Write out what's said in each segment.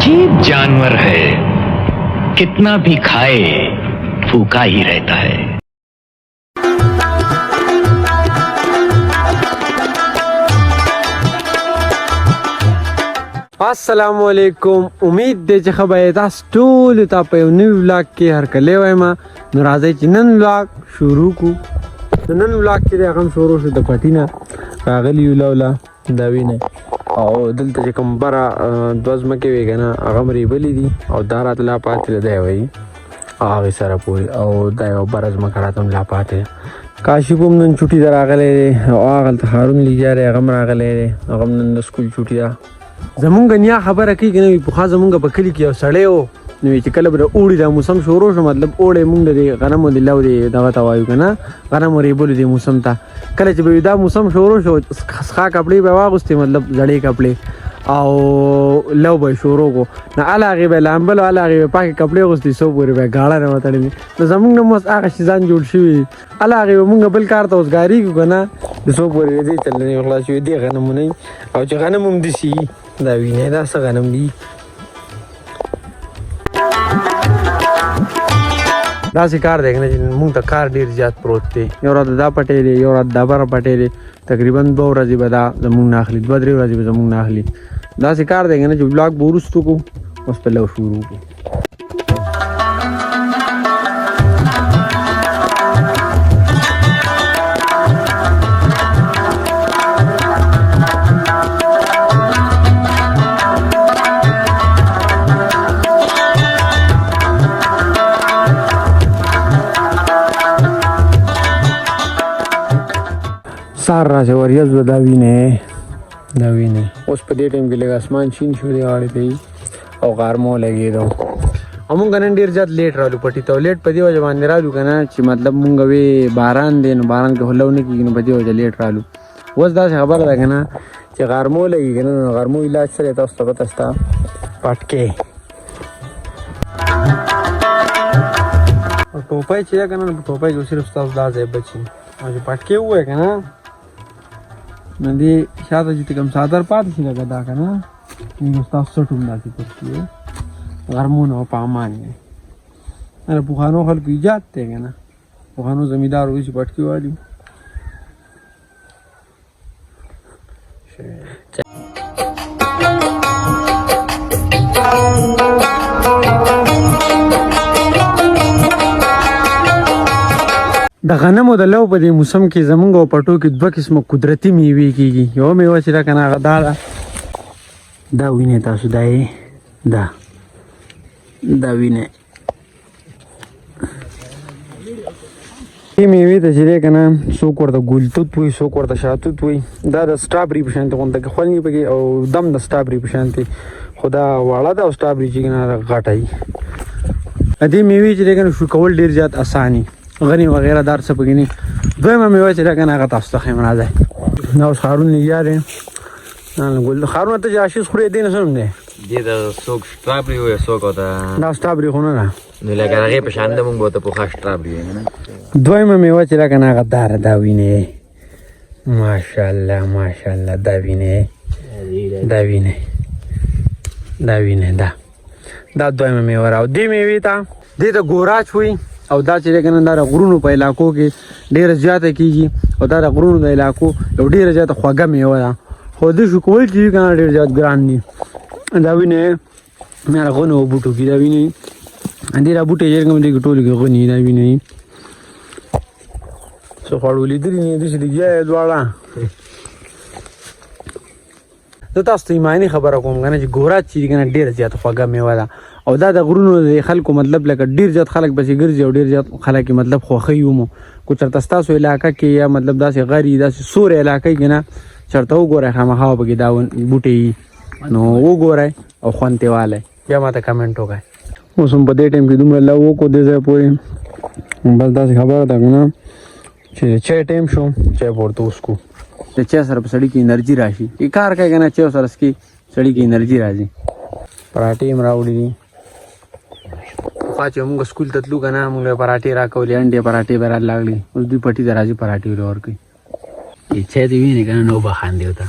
अजीब जानवर है, कितना भी खाए भूखा ही रहता है. السلام علیکم. امید دی چې خبره تاسو ټول ته په یو نوی ولاګ کې هرکلی وایم. نو راځئ چې نن ولاګ شروع کړو. نن ولاګ کې هغه شروع شو د پټي نه راغلی یو لولا دا وینه او دلته چې کوم بره دوه ځمکې وي که نه هغه هم ریبلي دي او دا راته لا پاتې ده دی وایي هغې سره پورې او دا یو بره ځمکه راته هم لا پاتې ده. کاشف هم نن چوټي ته راغلی دی او هغلته هارون لیجا دی هغه هم راغلی دی هغه هم نن د سکول چوټي ده. زمونږ نیا خبره کوي که نه وي پخوا زمونږ په کلي کې یو سړی و نو چې کله به د اوړي دا موسم شروع شو مطلب اوړی مونږ د غنمو د لو د دغه ته وایو که نه غنمو ریبلو د موسم ته کله چې به دا موسم شروع شو ښه کپړې به واغوستې مطلب زړې کپړې او لو به شروع کو نو هله هغې به لامبل او هله هغې به پاکې کپړې اغوستې څو پورې به یې ګاړه نه وتړلې نو زمونږ نه اوس هغه شیزان جوړ شوي هله هغې به مونږ بل کار ته اوس ګارېږو که نه د څو پورې د دې چلنې خلاص شوي دې غنمونه او چې غنم هم داسې وي دا وینئ دا څه غنم دي داسې کار دی که نه چې مونږ ته کار ډېر زیات پروت دی یو راته دا پټی دی یو راته دا بره پټی دی تقریبا 2 ورځې به دا زمونږ نه اخلي 2-3 ورځې به زمونږ نه اخلي داسې کار دی که نه چې بلاګ به وروستو کړو اوس په لو شروع کړو. سار راځي وریځ به دا وینې اوس په دې ټایم کې لږ اسمان شین شو دی غاړې ته او غرمو لګېدو او مونږ نن ډېر زیات لیټ رالو پټي ته لیټ په دې وجه باندې رالو که نه چې مطلب مونږ وې باران دی نو باران کې خو لو نه کېږي نو په دې وجه لیټ رالو. اوس داسې خبره ده که نه چې غرمو لګي که نه نو غرمو علاج څه دی تاسو ته پته شته پټکې او ټوپی چې دی که نه په ټوپی کې صرف ستاسو دا ځای بچي او چې پټکې ووایه که نه نو دې شاته چې کوم څادر پاتې شي لکه دا که نه نو ستاسو څټ هم داسې پټکي غرمونه او په امان دی د پخوانو خلکو ایجاد دی که نه پخوانو زمیندار وایي چې پټکي والي د غنمو د لو په دې موسم کې زمونږ او پټو کې 2 قسمه قدرتي میوې کېږي یوه میوه چې ده که نه هغه دا ده دا وینئ تاسو دا یې دا وینئ دې میوې ته چې دی که نه څوک ورته ګلتوت وایي څوک ورته شاتوت وایي دا د سټرابري په شانتې غونډه کې خوند وي پکې او دم د سټرابري په شانتې خو دا واړه ده او سټرابري چې که نه غټه وي دې میوې چې دی که نه شو کول ډېر زیات اساني غنی وغیره دار څه پکې نه دویمه میوه چې ده که نه هغه تاسو ته ښیم راځئ دا اوس هارون نګیا دی ګل هارون ته چې عاشق خورې دې نه څه نوم دی دې ته څوک سټرابري وایي څوک ورته دا سټرابري خو نه ده نو لکه هغې په شان ده مونږ به ورته پوخه سټرابري وایو که نه دویمه میوه چې ده که نه هغه داره دا وینې ماشاءالله ماشاءالله دا وینې دا دویمه میوه را او دې میوې ته دې ته ګوراچ وایي او دا چې که نه دا د غرونو په علاقو کې ډېره زیاته کېږي او دا د غرونو د علاقو یو ډېره زیاته خوږه میوه ده خو دې شو کول چې وي که نه ډېر زیات ګران دي دا وینئ غنو او بوټو کې دا وینئ دې دا بوټي چې کوم دې کې ټولو کې غني دا وینئ څه خوړو لیدلي نه داسې لګیا یې دواړه زه تاسو ته ایماني خبره کوم که نه چې ګوراچ چې دي که نه ډېره زیاته خوږه میوه ده او دا د غرونو د خلکو مطلب لکه ډېر زیات خلک پسې ګرځي او ډېر زیات خلک یې مطلب خوښوي هم کو چېرته ستاسو علاقه کې یا مطلب داسې غري داسې سور علاقه کې نه چېرته وګورئ خامخا پکې دا بوټي وي نو وګورئ او خوند ترې والئ بیا ماته کمنټ وکړئ اوس هم په دې ټایم کې دومره لو وکړو دې ځای پورې بس داسې خبره ده که نه چې چای ټایم شو چای پورته وڅښو د چای سره په سړي کې انرژي راشي کار کوي که نه چای سره څکي سړي کې انرژي راځي پراټې هم راوړي دي پخوا چې موږ سکول ته تلو که نه موږ پراټې راکولې انډې پراټې به رالاغلې اوس دوی پټي ته راځي پراټې ورته ورکوي چای دې وینې که نه نو به خاندې ورته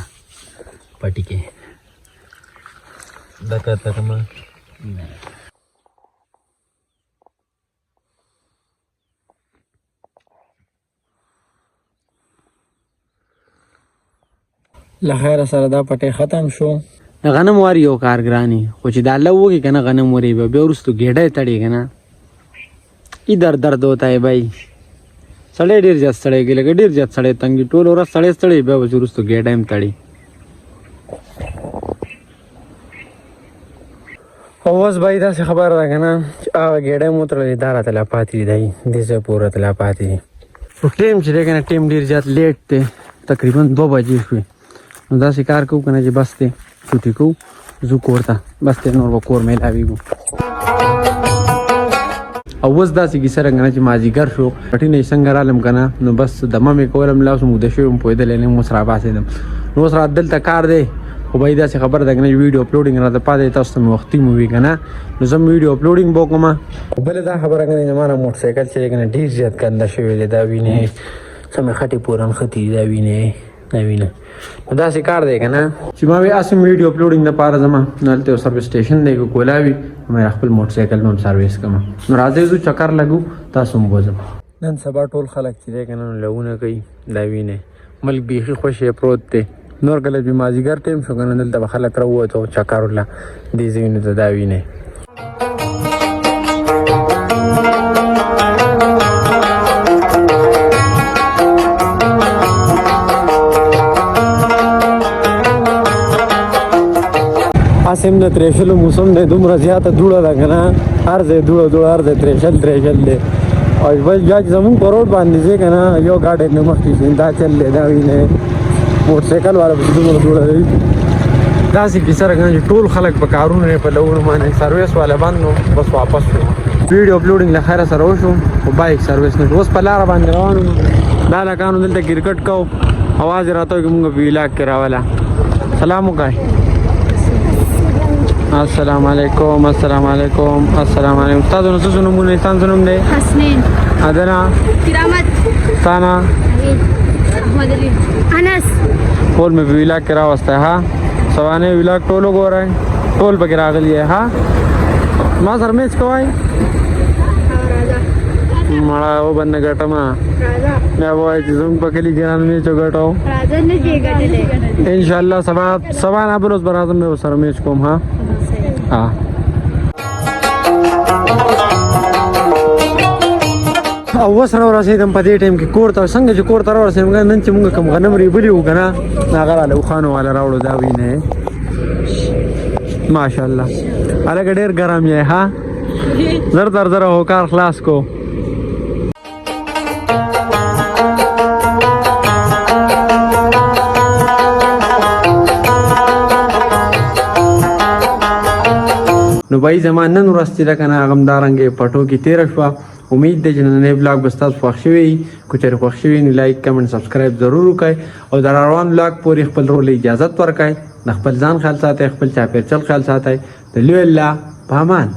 پټي کې دکته کما لخیر سره دا پټه ختم شو غنم واری یو کارګرانی خو چې دا لوږي کنه غنم وری به بیا ورستو ګډه تړي کنه ای درد ہوتا ہے بھائی سړی ډیر ځات سړی ګلګ ډیر ځات سړی تنګي ټول ور سړی سړی به ورستو ګډه هم تړي اوس بھائی دا خبر را کنه هغه ګډه مو تر اداره ته لا پاتې دی دغه پوره ته لا پاتې ټیم چې کنه ټیم ډیر ځات لیټ ته تقریبا 2 بجې شوې نو دا کار کو کنه چې بس ته छुट्टी को जो कोरता बस ते नोर कोर में लावीगु اوس داسې کی سره غنه چې مازیګر شو پټی نه څنګه رالم کنه نو بس دمه مې کولم لاس مو د شوم په دې لنه مو سره باسیدم نو سره دلته کار دی خو به دا خبر ده کنه ویډیو اپلوډینګ را ته پاتې تاسو ته وختي مو وی کنه نو زم ویډیو اپلوډینګ وکم بل دا خبره کنه نه مانه موټر سایکل چې کنه ډیر زیات کنده شوی دا ویني سم خټي پوران ختی دا ویني دا ویني دا څه کار دی کنه چې ما وی اسم ویډیو اپلوډینګ لپاره زما نلته سروس سټیشن دی کولاوي مې خپل موټر سایکل نوم سرویس کوم نو راځي زو چکر لګو تاسو مو بوزم نن سبا ټول خلک چې دی کنه لونه کوي دا ویني ملک بیخي خوشی پروت دی نور کله چې مازیګر ټیم شو کنه دلته خلک راووتو چکر ولا دې زینو ته دا ویني اسیم نه ترشل موسم نه دومره زیاته دوړه ده کنه هر ځای دوړه هر ځای ترشل دی او بس بیا چې زمون په روډ باندې ځي کنه یو ګاډی نه مخکې دا چل دا ویني موټر سایکل والا په دومره دوړه دی داسې کې سره کنه ټول خلک په کارونه په لور باندې سرویس والا باندې بس واپس شو ویډیو اپلوډینګ له خیره سره وشو او بایک سرویس نه اوس په لار باندې روانو دا لکانو دلته کرکټ کو आवाज راته کوم ویلاګ کراواله سلام وکای السلام علیکم السلام علیکم السلام علیکم استاد نو څه نومونه انسان نوم دی حسنین ادنا کرامت ثانا احمد علی انس ټول مې ویلاګ کرا واسطه ها سوانه ویلاګ ټولو ګورای ټول به راغلی ها ما سره میچ کوای مړه و بند ګټما راځه یا وای چې زوم په کلی ګران میچ وګټاو راځه نه دی ګټلې ان شاء الله سبا نه بروز برازم مې سره میچ کوم ها او وسره ورسېدم په دې ټیم کې کور ته څنګه چې کور ته ورسېدم نن چې موږ کوم غنم ریبلی و کنه هغه راله خوانو والا راوړو دا وینه ماشاءالله الګ ډېر ګرم یې ها زر در هو کار خلاص کو نو بای زمان نن ورستی لکنه غمدارنګ پټو کې تیر شو امید ده چې نن بلاګ بستاس خوښ شوی کو چېر خوښ شوی نه لایک کمنټ سبسکرایب ضرور وکړئ او در روان بلاګ پورې خپل رول اجازه ورکړئ خپل ځان خیال ساتئ خپل چاپېر چل خیال ساتئ د لوی الله په امان